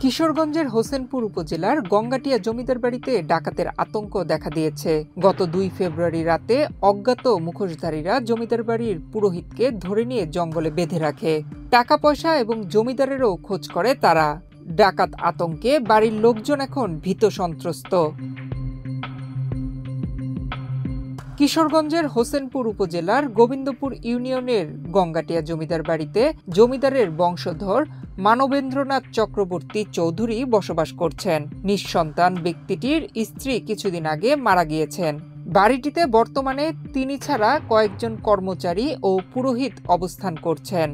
কিশোরগঞ্জের হোসেনপুর উপজেলার গঙ্গাটিয়া জমিদার বাড়িতে ডাকাতের আতঙ্ক দেখা দিয়েছে। গত 2 ফেব্রুয়ারি রাতে অজ্ঞাত মুখোশধারীরা জমিদার বাড়ির পুরোহিতকে ধরে নিয়ে জঙ্গলে বেঁধে রাখে। টাকা পয়সা এবং জমিদারেরও খোঁজ করে তারা। ডাকাত আতঙ্কে বাড়ির লোকজন এখন ভীত সন্ত্রস্ত। কিশোরগঞ্জের হোসেনপুর উপজেলার গোবিন্দপুর ইউনিয়নের গঙ্গাটিয়া জমিদার বাড়িতে জমিদারের বংশধর মানবেন্দ্রনাথ চক্রবর্তী চৌধুরী বসবাস করছেন। নিঃসন্তান ব্যক্তিটির স্ত্রী কিছুদিন আগে মারা গিয়েছেন। বাড়িটিতে বর্তমানে তিনি ছাড়া কয়েকজন কর্মচারী ও পুরোহিত অবস্থান করছেন।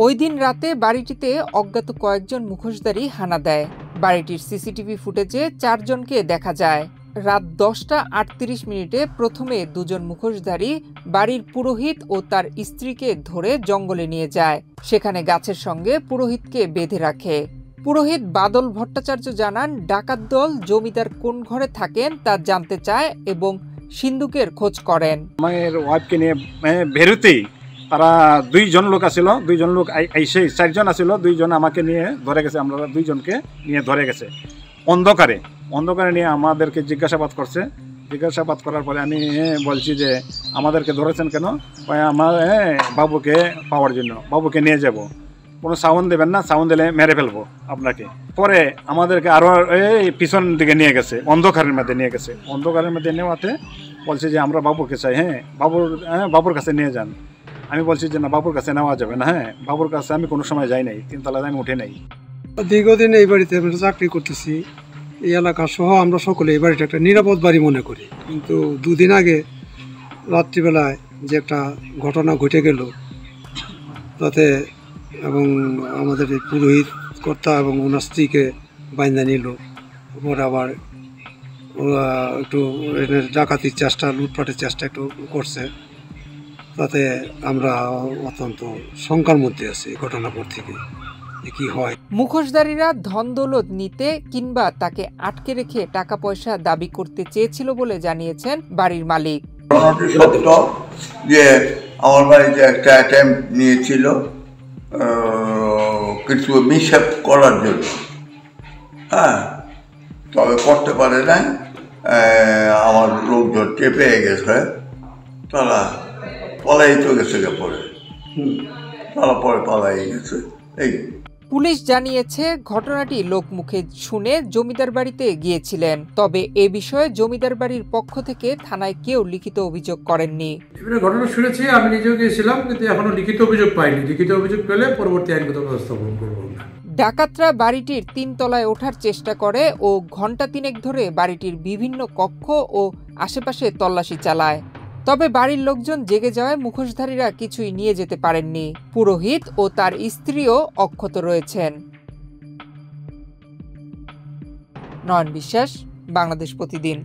ওই দিন রাতে বাড়িটিতে অজ্ঞাত কয়েকজন মুখোশধারী হানা দেয়। বাড়িটির সিসিটিভি ফুটেজে 4 জনকে দেখা যায়। রাত 10টা 38 মিনিটে প্রথমে 2 জন মুখোশধারী বাড়ির পুরোহিত ও তার স্ত্রীকে ধরে জঙ্গলে নিয়ে যায়। সেখানে গাছের সঙ্গে পুরোহিতকে বেঁধে রাখে। পুরোহিত বাদল ভট্টাচার্য জানান, ডাকাত দল জমিদার কোন ঘরে থাকেন তা জানতে চায় এবং সিন্ধুকের খোঁজ করেন। আমার ওয়াইফকে নিয়ে বেরোতেই তারা 2 জন লোক আসছিল, 2 জন লোক আইসে 4 জন আসছিল, 2 জন আমাকে নিয়ে ধরে গেছে। আমরা 2 জনকে নিয়ে ধরে গেছে অন্ধকারে নিয়ে আমাদেরকে জিজ্ঞাসাবাদ করছে। জিজ্ঞাসাবাদ করার পরে আমি বলছি যে আমাদেরকে ধরেছেন কেন? আমার বাবুকে পাওয়ার জন্য, বাবুকে নিয়ে যাব। কোনো সাউন্ড দেবেন না, সাউন্ড দিলে মেরে ফেলবো আপনাকে। পরে আমাদেরকে আরও পিছন দিকে নিয়ে গেছে, অন্ধকারের মধ্যে নিয়ে গেছে। অন্ধকারের মধ্যে নেওয়াতে বলছে যে আমরা বাবুকে চাই, বাবুর কাছে নিয়ে যান। আমি বলছি যে না, বাবুর কাছে নেওয়া যাবে না। বাবুর কাছে আমি কোনো সময় যাই নাই, 3 তলায় আমি উঠে নাই। দীর্ঘদিন এই বাড়িতে আমরা চাকরি করতেছি। এই এলাকা সহ আমরা সকলে এই বাড়িটা একটা নিরাপদ বাড়ি মনে করি। কিন্তু 2 দিন আগে রাত্রিবেলায় যে একটা ঘটনা ঘটে গেল, তাতে এবং আমাদের এই পুরোহিত কর্তা এবং ওনার স্ত্রীকে বাইন্দা নিল। ওরা আবার ওরা একটু ডাকাতির চেষ্টা, লুটপাটের চেষ্টা একটু করছে। তাতে আমরা অত্যন্ত শঙ্কার মধ্যে আছি ঘটনার পর থেকে কি হয়। মুখোশধারীরা ধন দৌলত নিতে কিংবা তাকে আটকে রেখে টাকা পয়সা দাবি করতে চেয়েছিল বলে জানিয়েছেন বাড়ির মালিক। সত্য যে আমার বাড়িতে একটা অ্যাটেম্প নিয়েছিল কিছু মিসহেপ করার জন্য, তবে করতে পারে নাই। আমার লোকজন চেপে গেছে, তারা পলাই তো গেছে, পরে তারা পরে পালাই গেছে। এই পুলিশ জানিয়েছে ঘটনাটি লোকমুখে শুনে জমিদার বাড়িতে গিয়েছিলেন। তবে এ বিষয়ে জমিদার বাড়ির পক্ষ থেকে থানায় কেউ লিখিত অভিযোগ করেননি। ঘটনা শুনেছি, আমি নিজেও গিয়েছিলাম, কিন্তু এখনো লিখিত অভিযোগ পাইনি। লিখিত অভিযোগ পেলে পরবর্তী আইনগত ব্যবস্থা গ্রহণ করব। ডাকাতরা বাড়িটির 3 তলায় ওঠার চেষ্টা করে ও ঘণ্টা 3 ধরে বাড়িটির বিভিন্ন কক্ষ ও আশেপাশে তল্লাশি চালায়। তবে বাড়ির লোকজন জেগে যাওয়ায় মুখোশধারীরা কিছুই নিয়ে যেতে পারেননি। পুরোহিত ও তার স্ত্রীও অক্ষত রয়েছেন। নয়ন বিশ্বাস, বাংলাদেশ প্রতিদিন।